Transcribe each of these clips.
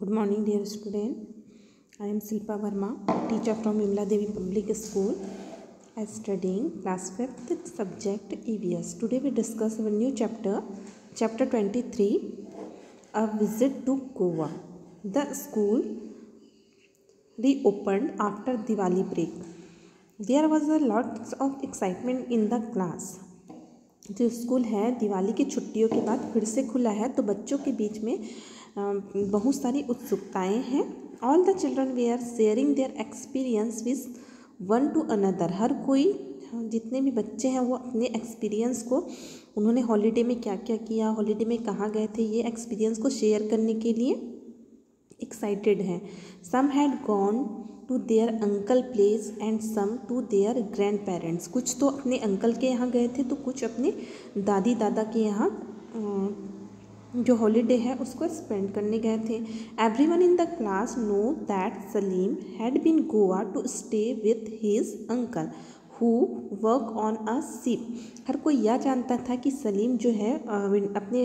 Good morning, dear student. I am Silpa Verma, teacher from Vimla Devi Public School. I am studying class 5th subject EVS. Today we discuss our new chapter, chapter 23, a visit to Goa. The school reopened after Diwali break. There was a lot of excitement in the class. जो school है दिवाली की छुट्टियों के बाद फिर से खुला है, तो बच्चों के बीच में बहुत सारी उत्सुकताएं हैं. All the children they are sharing their experience with one to another. हर कोई, जितने भी बच्चे हैं वो अपने एक्सपीरियंस को, उन्होंने हॉलीडे में क्या क्या किया, हॉलीडे में कहाँ गए थे, ये एक्सपीरियंस को शेयर करने के लिए एक्साइटेड हैं. Some had gone to their uncle place and some to their grandparents. कुछ तो अपने अंकल के यहाँ गए थे, तो कुछ अपने दादी दादा के यहाँ जो हॉलीडे है उसको स्पेंड करने गए थे. Everyone in the class know that Salim had been Goa to stay with his uncle who work on a ship. हर कोई यह जानता था कि सलीम जो है अपने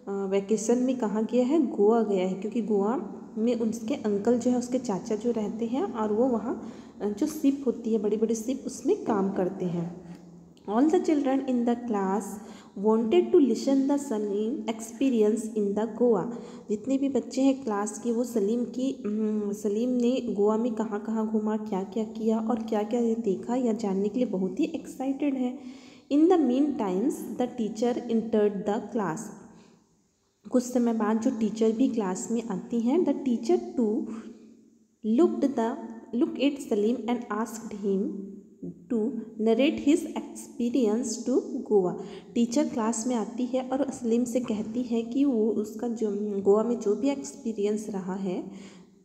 वैकेशन में कहाँ गया है, गोवा गया है, क्योंकि गोवा में उसके अंकल जो है, उसके चाचा जो रहते हैं, और वो वहाँ जो शिप होती है, बड़ी बड़ी शिप, उसमें काम करते हैं. All the children in the class wanted to listen the Salim experience in the Goa. जितने भी बच्चे हैं क्लास के, वो सलीम ने गोवा में कहाँ कहाँ घूमा, क्या क्या किया और क्या क्या देखा, यह जानने के लिए बहुत ही एक्साइटेड है. In the mean times the teacher entered the class. कुछ समय बाद जो टीचर भी क्लास में आती हैं, the teacher to look at Salim and asked him to narrate his experience to Goa. Teacher class में आती है और सलीम से कहती है कि वो उसका जो गोवा में जो भी एक्सपीरियंस रहा है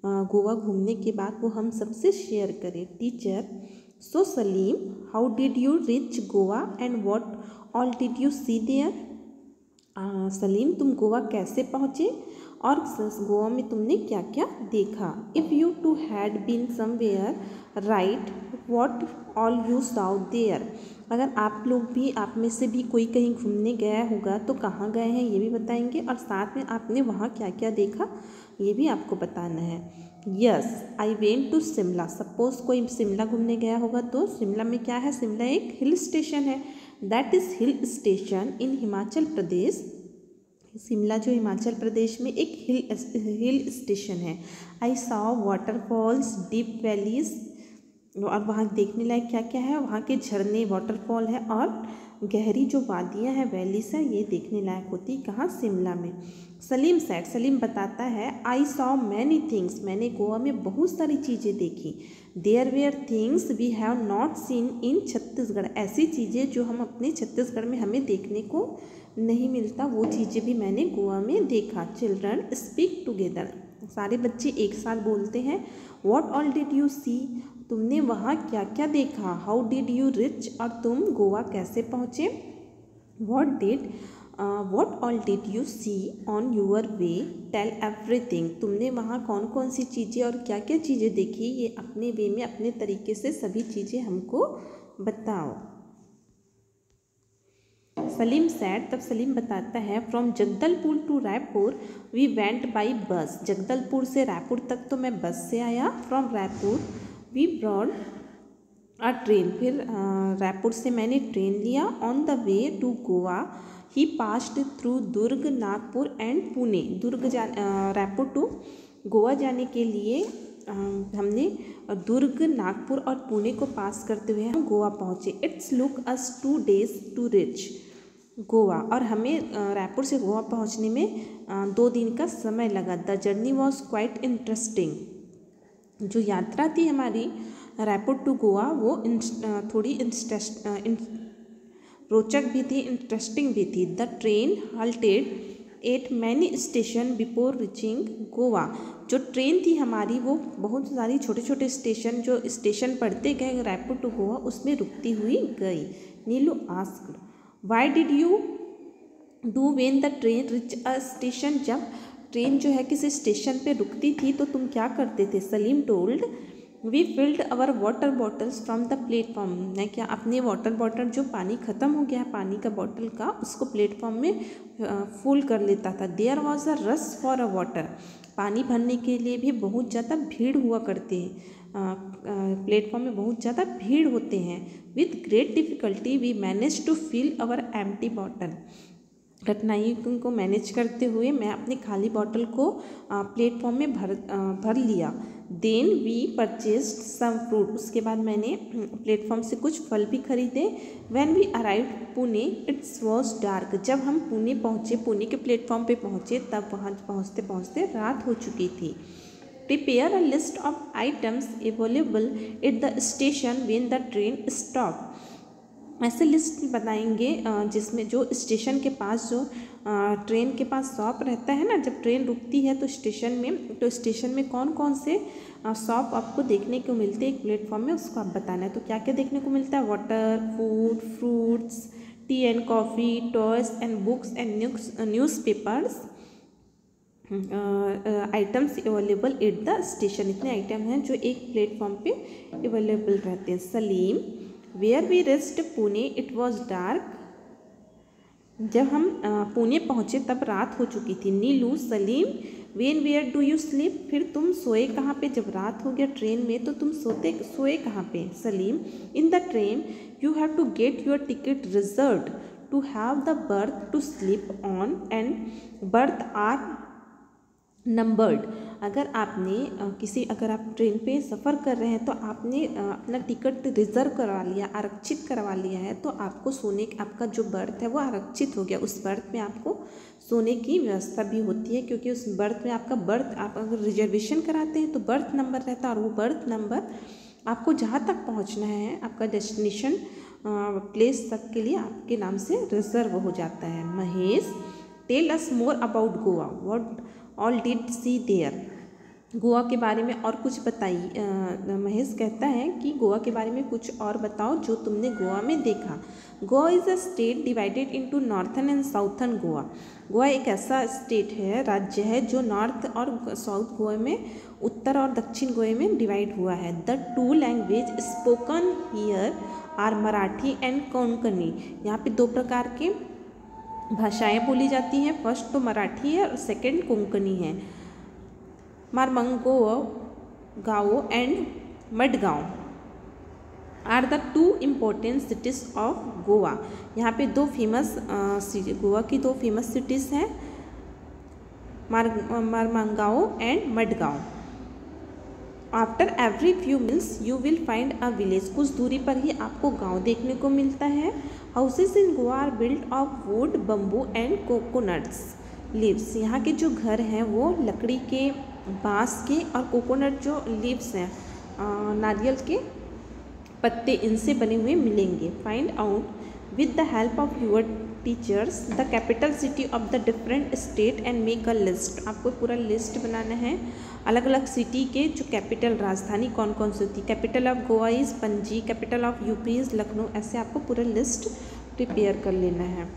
गोवा घूमने के बाद, वो हम सबसे शेयर करें. Teacher: so Salim, how did you reach Goa and what all did you see there. Salim, तुम गोवा कैसे पहुँचे और गोवा में तुमने क्या क्या देखा. If you too had been somewhere right what all you saw there. अगर आप में से भी कोई कहीं घूमने गया होगा तो कहाँ गए हैं ये भी बताएंगे, और साथ में आपने वहाँ क्या क्या देखा ये भी आपको बताना है. Yes, I went to Shimla. Suppose कोई शिमला घूमने गया होगा, तो शिमला में क्या है, शिमला एक हिल स्टेशन है. That is hill station in Himachal Pradesh. Shimla जो हिमाचल प्रदेश में एक हिल स्टेशन है. I saw waterfalls, deep valleys. और वहाँ देखने लायक क्या क्या है, वहाँ के झरने, वाटरफॉल है, और गहरी जो वादियाँ हैं, वैलीज हैं, ये देखने लायक होती कहाँ, शिमला में. सलीम सेड, सलीम बताता है, आई सॉ मैनी थिंग्स. मैंने गोवा में बहुत सारी चीज़ें देखी. There were things we have not seen in Chhattisgarh. ऐसी चीज़ें जो हम अपने छत्तीसगढ़ में हमें देखने को नहीं मिलता, वो चीज़ें भी मैंने गोवा में देखा. Children speak together. सारे बच्चे एक साथ बोलते हैं. What all did you see. तुमने वहाँ क्या क्या देखा. How did you reach. और तुम गोवा कैसे पहुँचे. What all did you see on your way. Tell everything. तुमने वहाँ कौन कौन सी चीज़ें और क्या क्या चीज़ें देखी, ये अपने वे में, अपने तरीके से सभी चीज़ें हमको बताओ. सलीम सेड, तब सलीम बताता है, from Jagdalpur to Raipur we went by bus. Jagdalpur से रायपुर तक तो मैं बस से आया. From Raipur we boarded a train. फिर रायपुर से मैंने ट्रेन लिया. On the way to Goa he passed through Durg, Nagpur and Pune. Raipur to Goa जाने के लिए हमने दुर्ग, नागपुर और पुणे को पास करते हुए हम गोवा पहुँचे. It's took us 2 days to reach Goa. और हमें रायपुर से गोवा पहुँचने में 2 दिन का समय लगा. The journey was quite interesting. जो यात्रा थी हमारी रायपुर टू गोवा, वो थोड़ी रोचक भी थी, इंटरेस्टिंग भी थी. The train halted at many station before reaching Goa. जो ट्रेन थी हमारी, वो बहुत सारी छोटे छोटे स्टेशन, जो स्टेशन पड़ते गए रायपुर टू गोवा, उसमें रुकती हुई गई. Neelu asked, why did you do when the train reach a station. जब ट्रेन जो है किसी स्टेशन पे रुकती थी तो तुम क्या करते थे. Salim told, we filled our water bottles from the platform. मैं क्या अपने वाटर बॉटल, जो पानी ख़त्म हो गया पानी का बॉटल का, उसको प्लेटफॉर्म में फुल कर लेता था. There was a rush for a water. पानी भरने के लिए भी बहुत ज़्यादा भीड़ हुआ करती है, प्लेटफॉर्म में बहुत ज़्यादा भीड़ होते हैं। With great difficulty we manage to fill our empty bottle. कठिनाइयों को मैनेज करते हुए मैं अपनी खाली बॉटल को प्लेटफॉर्म में भर लिया। Then we purchased some fruit. उसके बाद मैंने प्लेटफॉर्म से कुछ फल भी खरीदे। When we arrived Pune it's was dark. जब हम पुणे पहुँचे, पुणे के प्लेटफॉर्म पे पहुँचे, तब वहाँ पहुँचते पहुँचते रात हो चुकी थी। Prepare a list of items available at the station when the train stop. ऐसे लिस्ट बताएंगे जिसमें जो स्टेशन के पास जो ट्रेन के पास शॉप रहता है ना, जब ट्रेन रुकती है तो स्टेशन में कौन कौन से शॉप आपको देखने को मिलते हैं एक प्लेटफॉर्म में, उसको आप बताना है। तो क्या क्या देखने को मिलता है? Water, food, fruits, tea and coffee, toys and books and newspapers, items available at the station. इतने आइटम हैं जो एक प्लेटफॉर्म पे अवेलेबल रहते हैं। Salim, where we rest Pune it was dark. जब हम पुणे पहुँचे तब रात हो चुकी थी। Neelu, Salim, when where do you sleep. फिर तुम सोए कहाँ पे? जब रात हो गया ट्रेन में तो तुम सोए कहाँ पे? Salim, in the train you have to get your ticket reserved to have the berth to sleep on and berth are numbered. अगर आप ट्रेन पे सफ़र कर रहे हैं तो आपने अपना टिकट रिज़र्व करवा लिया, आरक्षित करवा लिया है, तो आपको आपका जो बर्थ है वो आरक्षित हो गया। उस बर्थ में आपको सोने की व्यवस्था भी होती है, क्योंकि उस बर्थ में आप अगर रिजर्वेशन कराते हैं तो बर्थ नंबर रहता है, और वो बर्थ नंबर आपको जहाँ तक पहुँचना है, आपका डेस्टिनेशन प्लेस तक के लिए आपके नाम से रिजर्व हो जाता है। Mahesh, tell us more about Goa, what all did see there. Goa के बारे में और कुछ बताइए। महेश कहता है कि गोवा के बारे में कुछ और बताओ जो तुमने गोवा में देखा। Goa is a state divided into northern and southern Goa. Goa एक ऐसा स्टेट है, राज्य है, जो नॉर्थ और साउथ गोवा में, उत्तर और दक्षिण गोवा में डिवाइड हुआ है। The two language spoken here are Marathi and Konkani. यहाँ पे दो प्रकार के भाषाएं बोली जाती हैं। फर्स्ट तो मराठी है और सेकंड कोंकणी है। Mormugao and Madgaon are the two important cities of Goa. यहाँ पे गोवा की दो फेमस सिटीज़ हैं, Mormugao and Madgaon. After every few miles you will find a village. कुछ दूरी पर ही आपको गांव देखने को मिलता है। Houses in Goa are built of wood, bamboo and coconuts leaves. यहाँ के जो घर हैं वो लकड़ी के, बांस के और कोकोनट जो लीव्स हैं, नारियल के पत्ते, इनसे बने हुए मिलेंगे। Find out with the help of your teachers the capital city of the different state and make a list. आपको पूरा लिस्ट बनाना है अलग अलग सिटी के जो कैपिटल, राजधानी कौन कौन सी होती है। Capital of Goa is Panaji, capital of UP is Lucknow. ऐसे आपको पूरा लिस्ट प्रिपेयर कर लेना है।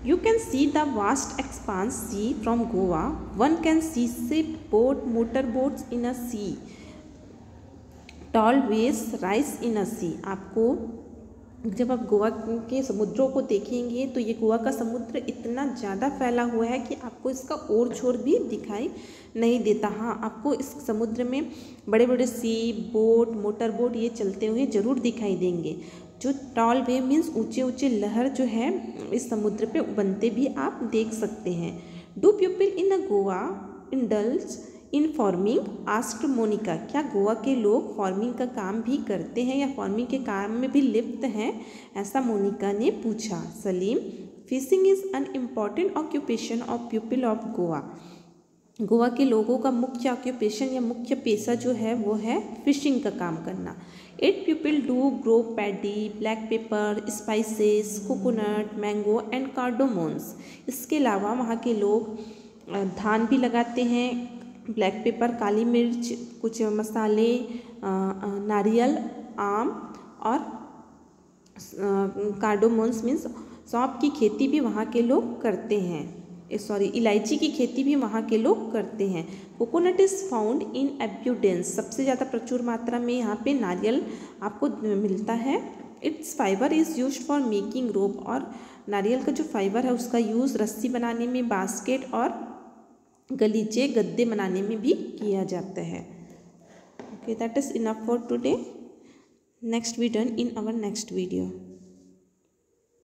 You can see the vast expanse sea from Goa. One can see ship, boat, motor boats in a sea, tall waves rise in a sea. आपको जब आप गोवा के समुद्रों को देखेंगे तो ये गोवा का समुद्र इतना ज़्यादा फैला हुआ है कि आपको इसका ओर छोर भी दिखाई नहीं देता। हाँ, आपको इस समुद्र में बड़े बड़े सी, बोट, मोटर बोट ये चलते हुए ज़रूर दिखाई देंगे। जो टॉल वेव मीन्स ऊंचे ऊंचे लहर जो है इस समुद्र पे बनते भी आप देख सकते हैं। Do people in a Goa indulge in farming, asked Monica. क्या गोवा के लोग फार्मिंग का काम भी करते हैं या फार्मिंग के काम में भी लिप्त हैं? ऐसा मोनिका ने पूछा। Salim, fishing is an important occupation of people of Goa. Goa के लोगों का मुख्य ऑक्यूपेशन या मुख्य पेशा जो है वो है फिशिंग का काम करना। 8 people do grow paddy, black pepper, spices, coconut, mango and cardamoms. इसके अलावा वहाँ के लोग धान भी लगाते हैं, ब्लैक पेपर, काली मिर्च, कुछ मसाले, नारियल, आम और कार्डोमोन्स मीन्स सौंफ की खेती भी वहाँ के लोग करते हैं। इलायची की खेती भी वहाँ के लोग करते हैं। Coconut is found in एब्यूडेंस। सबसे ज़्यादा प्रचुर मात्रा में यहाँ पे नारियल आपको मिलता है। Its fibre is used for making rope. और नारियल का जो फाइबर है उसका यूज़ रस्सी बनाने में, बास्केट और गलीचे गद्दे बनाने में भी किया जाता है। Okay, that is enough for today. Next we done in our next video.